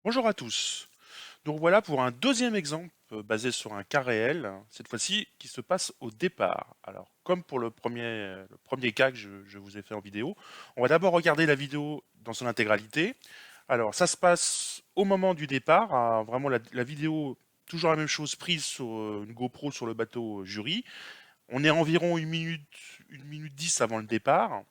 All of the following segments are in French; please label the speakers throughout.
Speaker 1: Bonjour à tous. Donc voilà pour un deuxième exemple basé sur un cas réel, cette fois-ci qui se passe au départ. Alors comme pour le premier cas que je vous ai fait en vidéo, on va d'abord regarder la vidéo dans son intégralité. Alors ça se passe au moment du départ, vraiment la vidéo, toujours la même chose prise sur une GoPro sur le bateau Jury. On est environ une minute 10 avant le départ.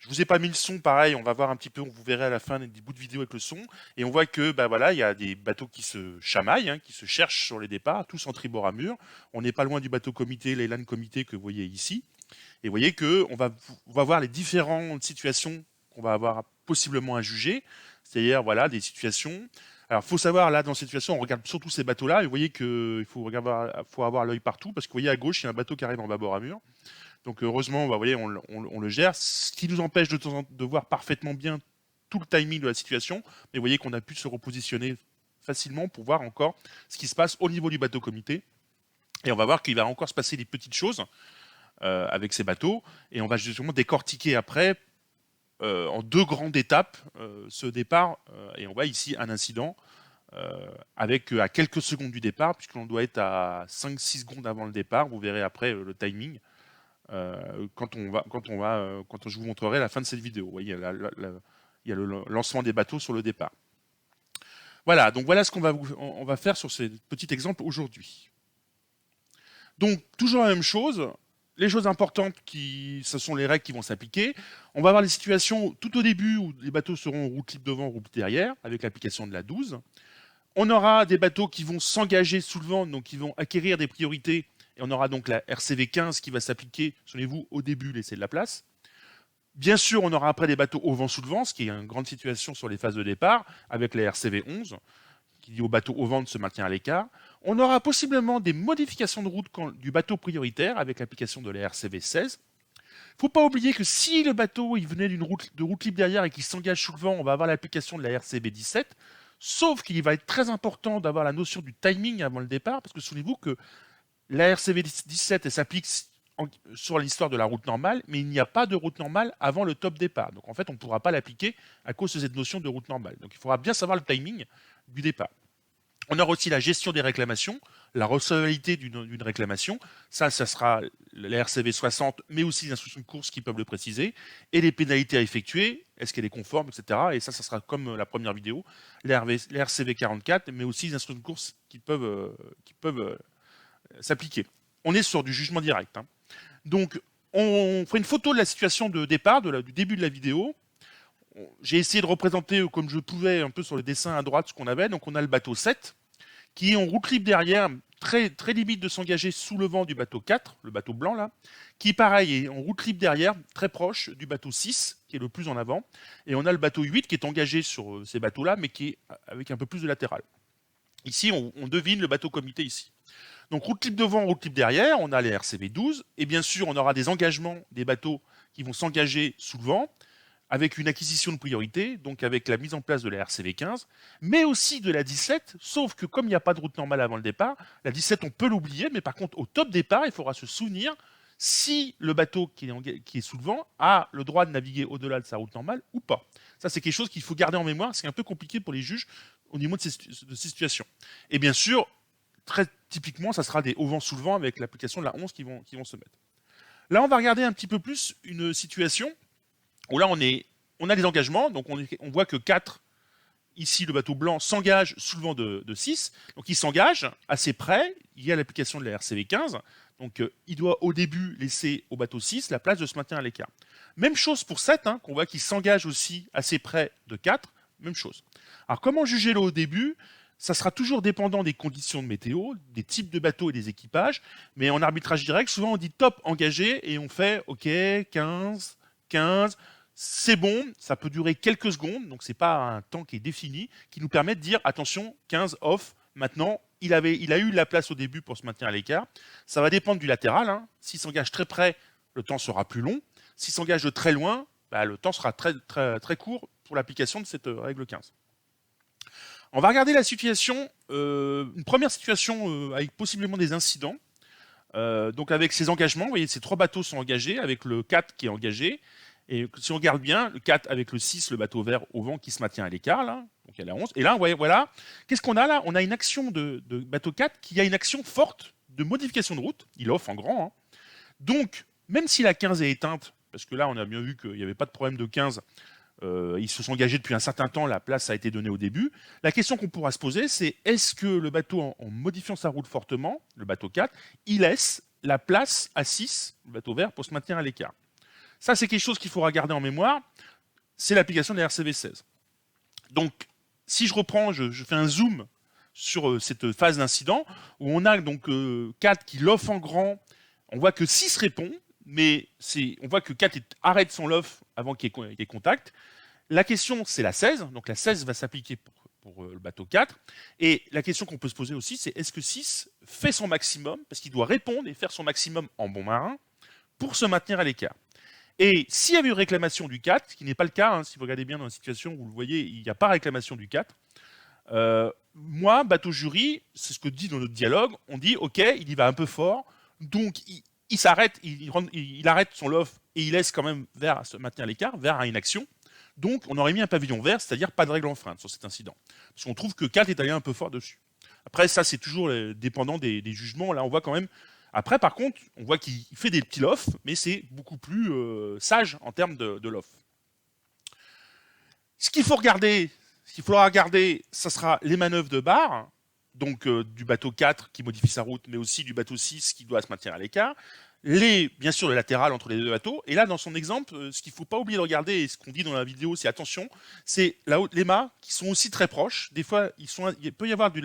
Speaker 1: Je vous ai pas mis le son, pareil, on va voir un petit peu, vous verrez à la fin des bouts de vidéo avec le son, et on voit que bah voilà, il y a des bateaux qui se chamaillent, qui se cherchent sur les départs, tous en tribord à mur. On n'est pas loin du bateau comité, l'Elan comité que vous voyez ici, et vous voyez que on va voir les différentes situations qu'on va avoir possiblement à juger, c'est-à-dire voilà des situations. Alors, faut savoir là dans cette situation, on regarde surtout ces bateaux-là, et vous voyez que faut avoir l'œil partout parce que vous voyez à gauche, il y a un bateau qui arrive en bâbord à mur. Donc heureusement, bah, vous voyez, on le gère, ce qui nous empêche de voir parfaitement bien tout le timing de la situation, mais vous voyez qu'on a pu se repositionner facilement pour voir encore ce qui se passe au niveau du bateau comité. Et on va voir qu'il va encore se passer des petites choses avec ces bateaux, et on va justement décortiquer après en deux grandes étapes ce départ, et on voit ici un incident avec à quelques secondes du départ, puisque l'on doit être à 5-6 secondes avant le départ, vous verrez après le timing. Quand je vous montrerai la fin de cette vidéo. Vous voyez, il y a le lancement des bateaux sur le départ. Voilà, donc voilà ce on va faire sur ces petits exemples aujourd'hui. Donc, toujours la même chose. Les choses importantes, ce sont les règles qui vont s'appliquer. On va avoir les situations tout au début où les bateaux seront route libre devant, route derrière, avec l'application de la 12. On aura des bateaux qui vont s'engager sous le vent, donc qui vont acquérir des priorités. Et on aura donc la RCV 15 qui va s'appliquer, souvenez-vous, au début, laisser de la place. Bien sûr, on aura après des bateaux au vent sous le vent, ce qui est une grande situation sur les phases de départ, avec la RCV 11, qui dit au bateau au vent de se maintenir à l'écart. On aura possiblement des modifications de route du bateau prioritaire, avec l'application de la RCV 16. Faut pas oublier que si le bateau il venait de route libre derrière et qu'il s'engage sous le vent, on va avoir l'application de la RCV 17. Sauf qu'il va être très important d'avoir la notion du timing avant le départ, parce que souvenez-vous que la RCV 17 elle s'applique sur l'histoire de la route normale, mais il n'y a pas de route normale avant le top départ. Donc en fait, on ne pourra pas l'appliquer à cause de cette notion de route normale. Donc il faudra bien savoir le timing du départ. On aura aussi la gestion des réclamations, la recevabilité d'une réclamation. Ça sera la RCV 60, mais aussi les instructions de course qui peuvent le préciser. Et les pénalités à effectuer, est-ce qu'elle est conforme, etc. Et ça sera comme la première vidéo, la RCV 44, mais aussi les instructions de course qui peuvent s'appliquer. On est sur du jugement direct. Donc, on fait une photo de la situation de départ, du début de la vidéo. J'ai essayé de représenter comme je pouvais un peu sur le dessin à droite ce qu'on avait. Donc, on a le bateau 7 qui est en route libre derrière, très, très limite de s'engager sous le vent du bateau 4, le bateau blanc là, qui pareil est en route libre derrière, très proche du bateau 6, qui est le plus en avant. Et on a le bateau 8 qui est engagé sur ces bateaux-là, mais qui est avec un peu plus de latéral. Ici, on devine le bateau comité ici. Donc route libre devant, route libre derrière, on a les RCV 12, et bien sûr on aura des engagements des bateaux qui vont s'engager sous le vent, avec une acquisition de priorité, donc avec la mise en place de la RCV 15, mais aussi de la 17, sauf que comme il n'y a pas de route normale avant le départ, la 17 on peut l'oublier, mais par contre au top départ, il faudra se souvenir si le bateau qui est sous le vent a le droit de naviguer au-delà de sa route normale ou pas. Ça c'est quelque chose qu'il faut garder en mémoire, c'est un peu compliqué pour les juges au niveau de ces situations. Et bien sûr, très typiquement, ça sera des au vent sous le vent avec l'application de la 11 qui vont se mettre. Là, on va regarder un petit peu plus une situation où là, on a des engagements. Donc, on voit que 4, ici, le bateau blanc, s'engage sous le vent de 6. Donc, il s'engage assez près. Il y a l'application de la RCV 15. Donc, il doit au début laisser au bateau 6 la place de se maintenir à l'écart. Même chose pour 7, qu'on voit qu'il s'engage aussi assez près de 4. Même chose. Alors, comment juger le au début? Ça sera toujours dépendant des conditions de météo, des types de bateaux et des équipages. Mais en arbitrage direct, souvent on dit top engagé et on fait OK, 15, 15, c'est bon, ça peut durer quelques secondes, donc c'est pas un temps qui est défini, qui nous permet de dire attention, 15 off, maintenant, il a eu la place au début pour se maintenir à l'écart. Ça va dépendre du latéral, s'il s'engage très près, le temps sera plus long. S'il s'engage de très loin, bah, le temps sera très, très, très court pour l'application de cette règle 15. On va regarder la situation, une première situation avec possiblement des incidents. Donc avec ces engagements, vous voyez, ces 3 bateaux sont engagés, avec le 4 qui est engagé. Et si on regarde bien, le 4 avec le 6, le bateau vert au vent qui se maintient à l'écart, là, donc il y a la 11. Et là, voilà, qu'est-ce qu'on a là? On a une action de bateau 4 qui a une action forte de modification de route. Il offre en grand. Hein. Donc, même si la 15 est éteinte, parce que là, on a bien vu qu'il n'y avait pas de problème de 15, ils se sont engagés depuis un certain temps, la place a été donnée au début. La question qu'on pourra se poser, c'est est-ce que le bateau, en modifiant sa route fortement, le bateau 4, il laisse la place à 6, le bateau vert, pour se maintenir à l'écart? Ça, c'est quelque chose qu'il faudra garder en mémoire. C'est l'application de la RCV 16. Donc, si je reprends, je fais un zoom sur cette phase d'incident, où on a donc 4 qui l'offre en grand. On voit que 6 répond, mais on voit que 4 arrête son lof avant qu'il y ait contact. La question, c'est la 16. Donc, la 16 va s'appliquer pour le bateau 4. Et la question qu'on peut se poser aussi, c'est est-ce que 6 fait son maximum, parce qu'il doit répondre et faire son maximum en bon marin, pour se maintenir à l'écart. Et s'il y avait eu réclamation du 4, ce qui n'est pas le cas, hein, si vous regardez bien dans la situation, vous le voyez, il n'y a pas réclamation du 4. Moi, bateau jury, c'est ce que dit dans notre dialogue, on dit, ok, il y va un peu fort, donc il s'arrête, il arrête son lof et il laisse quand même vert à se maintenir à l'écart, vert à une action. Donc on aurait mis un pavillon vert, c'est-à-dire pas de règle enfreinte sur cet incident. Parce qu'on trouve que 4 est allé un peu fort dessus. Après, ça, c'est toujours dépendant des jugements. Là, on voit quand même. Après, par contre, on voit qu'il fait des petits lofts, mais c'est beaucoup plus sage en termes de loft. Ce qu'il faudra regarder, ça sera les manœuvres de barre, donc du bateau 4 qui modifie sa route, mais aussi du bateau 6 qui doit se maintenir à l'écart. Bien sûr, le latéral entre les deux bateaux. Et là, dans son exemple, ce qu'il ne faut pas oublier de regarder, et ce qu'on dit dans la vidéo, c'est attention, c'est les mâts qui sont aussi très proches. Des fois, il peut y avoir du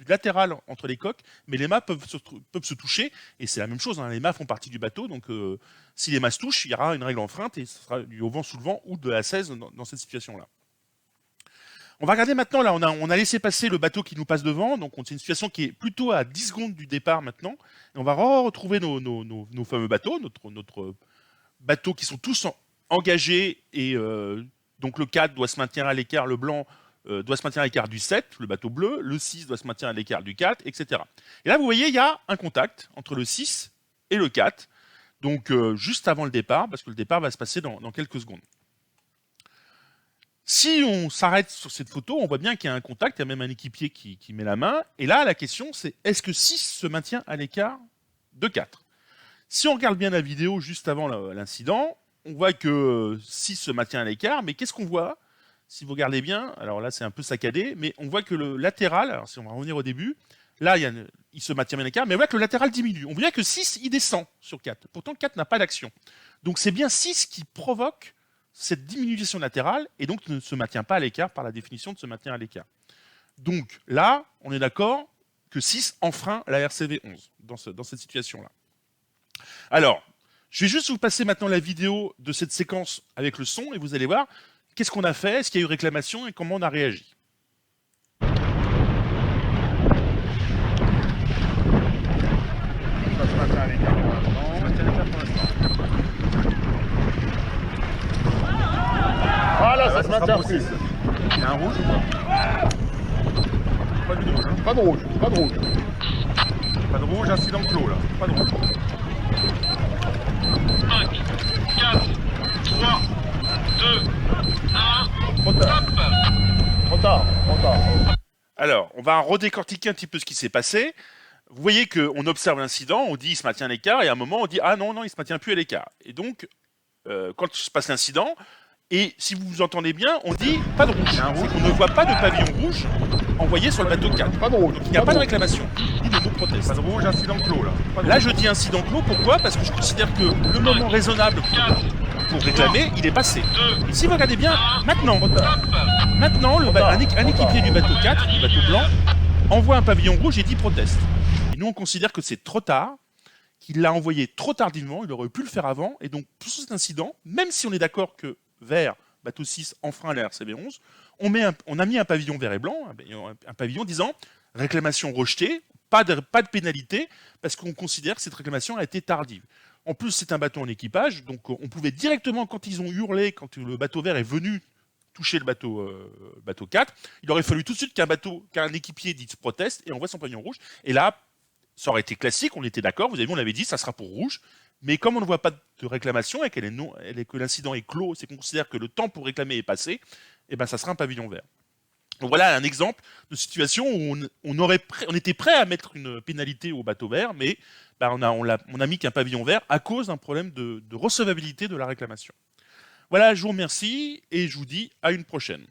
Speaker 1: latéral entre les coques, mais les mâts peuvent se toucher. Et c'est la même chose, hein, les mâts font partie du bateau. Donc, si les mâts se touchent, il y aura une règle enfreinte et ce sera du au vent sous le vent ou de la 16 dans cette situation-là. On va regarder maintenant, là, on a laissé passer le bateau qui nous passe devant, donc c'est une situation qui est plutôt à 10 secondes du départ maintenant, et on va retrouver nos fameux bateaux, notre bateau qui sont tous engagés, et donc le 4 doit se maintenir à l'écart, le blanc doit se maintenir à l'écart du 7, le bateau bleu, le 6 doit se maintenir à l'écart du 4, etc. Et là, vous voyez, il y a un contact entre le 6 et le 4, donc juste avant le départ, parce que le départ va se passer dans quelques secondes. Si on s'arrête sur cette photo, on voit bien qu'il y a un contact, il y a même un équipier qui met la main. Et là, la question, c'est est-ce que 6 se maintient à l'écart de 4? Si on regarde bien la vidéo juste avant l'incident, on voit que 6 se maintient à l'écart, mais qu'est-ce qu'on voit? Si vous regardez bien, alors là, c'est un peu saccadé, mais on voit que le latéral, alors si on va revenir au début, là, il se maintient bien à l'écart, mais on voit que le latéral diminue. On voit que 6, il descend sur 4. Pourtant, 4 n'a pas d'action. Donc, c'est bien 6 qui provoque cette diminution latérale et donc ne se maintient pas à l'écart par la définition de se maintenir à l'écart. Donc là, on est d'accord que 6 enfreint la RCV 11 dans cette situation-là. Alors, je vais juste vous passer maintenant la vidéo de cette séquence avec le son et vous allez voir qu'est-ce qu'on a fait, est-ce qu'il y a eu réclamation et comment on a réagi. Ça se maintient à l'écart pour l'instant. Ça se maintient à l'écart pour l'instant. Voilà, ça se maintient aussi. Il y a un rouge ou pas? Pas de rouge. Hein. Pas de rouge, pas de rouge. Pas de rouge, incident clos là. Pas de rouge.
Speaker 2: 5, 4, 3, 2, 1,
Speaker 1: Trop tard.
Speaker 2: stop.
Speaker 3: Trop tard, trop tard.
Speaker 1: Alors, on va redécortiquer un petit peu ce qui s'est passé. Vous voyez qu'on observe l'incident, on dit il se maintient à l'écart, et à un moment on dit ah non, il se maintient plus à l'écart. Et donc, quand se passe l'incident, et si vous vous entendez bien, on dit pas de rouge. C'est qu'on ne voit pas de pavillon rouge envoyé sur le bateau 4.
Speaker 3: Pas de rouge.
Speaker 1: Donc il n'y a pas de réclamation. Ni de mot de proteste.
Speaker 3: Pas de rouge, incident clos là.
Speaker 1: Là, je dis incident clos, pourquoi? Parce que je considère que le moment raisonnable pour réclamer, il est passé. Et si vous regardez bien, maintenant, un équipier du bateau 4, du bateau blanc, envoie un pavillon rouge et dit proteste. Et nous, on considère que c'est trop tard, qu'il l'a envoyé trop tardivement, il aurait pu le faire avant, et donc, pour cet incident, même si on est d'accord que vert, bateau 6, enfreint la RCV 11, on a mis un pavillon vert et blanc, un pavillon disant réclamation rejetée, pas de pénalité, parce qu'on considère que cette réclamation a été tardive. En plus, c'est un bateau en équipage, donc on pouvait directement, quand ils ont hurlé, quand le bateau vert est venu toucher le bateau 4, il aurait fallu tout de suite qu'un équipier dise proteste et envoie son pavillon rouge. Et là, ça aurait été classique, on était d'accord, vous avez vu, on avait dit, ça sera pour rouge, Mais comme on ne voit pas de réclamation et que l'incident est clos, c'est qu'on considère que le temps pour réclamer est passé, et ben ça sera un pavillon vert. Donc voilà un exemple de situation où on était prêt à mettre une pénalité au bateau vert, mais ben on a mis qu'un pavillon vert à cause d'un problème de recevabilité de la réclamation. Voilà, je vous remercie et je vous dis à une prochaine.